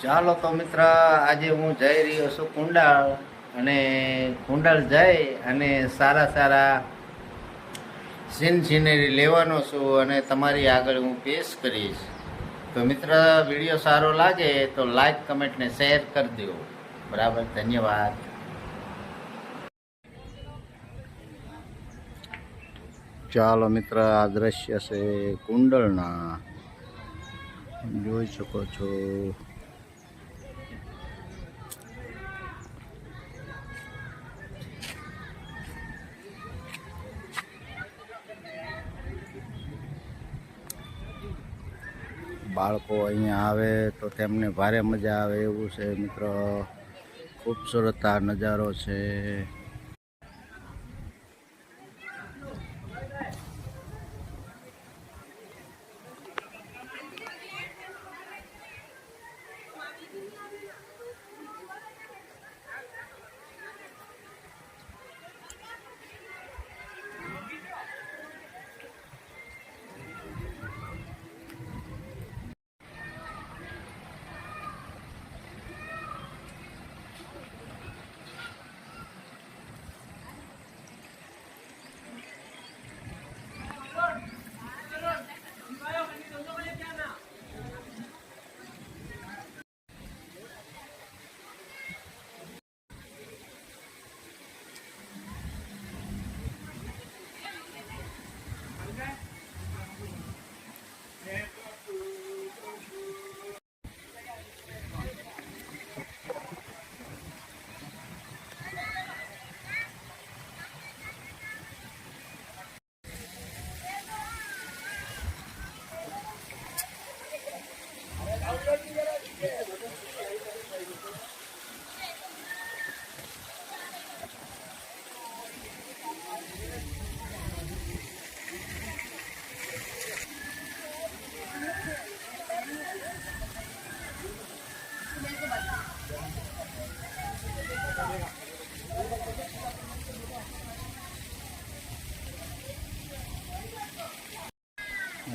ચાલો તો મિત્ર, આજે હું જઈ રહ્યો છું કુંડાળ. અને કુંડાળ જઈ અને સારા સારા સિનરી લેવાનો છું અને તમારી આગળ હું પેશ કરીશ. તો મિત્ર, વિડીયો સારો લાગે તો લાઈક, કમેન્ટ ને શેર કરી દો. બરાબર, ધન્યવાદ. ચાલો મિત્ર, આ દ્રશ્ય છે કુંડળના, જોઈ શકો છો. બાળકો અહીંયા આવે તો તેમને ભારે મજા આવે એવું છે મિત્રો. ખૂબસૂરત આ નજારો છે.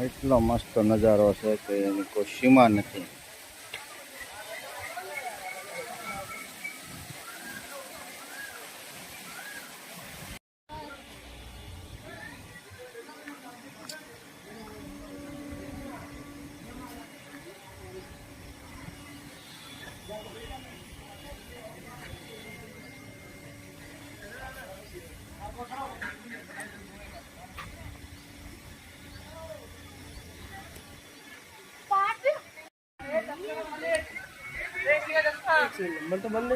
એટલો મસ્ત નજારો છે કે એની કોઈ સીમા નથી. मन तो बंद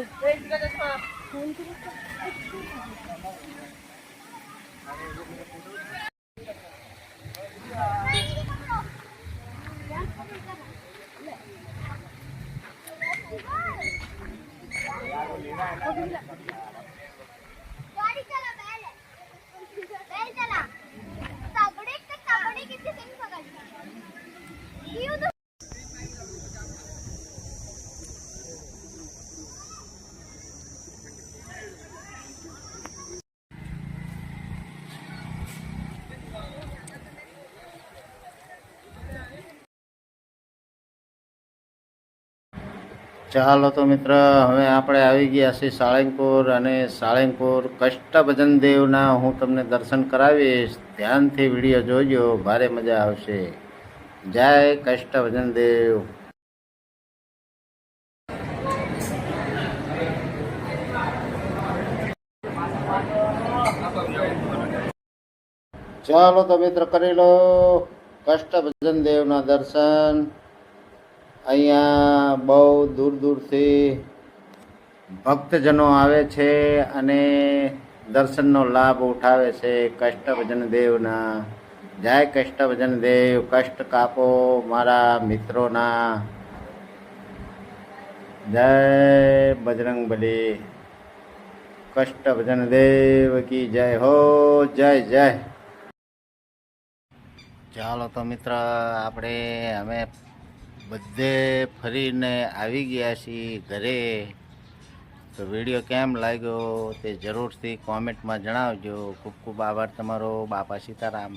ચાલો તો મિત્ર, હવે આપણે આવી ગયા છીએ સાળંગપુર. અને સાળંગપુર કષ્ટભજન દેવના હું તમને દર્શન કરાવીશ. ધ્યાનથી વિડીયો જોજો, ભારે મજા આવશે. જય કષ્ટભજન દેવ. ચાલો તો મિત્ર, કરી લો કષ્ટભજન દેવના દર્શન. અહીંયા બહુ દૂર દૂરથી ભક્તજનો આવે છે અને દર્શનનો લાભ ઉઠાવે છે કષ્ટભજન દેવના. જય કષ્ટભજન દેવ. કષ્ટ કાપો મારા મિત્રોના. જય બજરંગબલી. કષ્ટભજન દેવ કી જય હો. જય જય. ચાલો તો મિત્ર, આપણે અમે બધે ફરીને આવી ગયા છીએ ઘરે. તો વિડીયો કેમ લાગ્યો તે જરૂરથી કોમેન્ટમાં જણાવજો. ખૂબ ખૂબ આભાર તમારો. બાપા સીતારામ.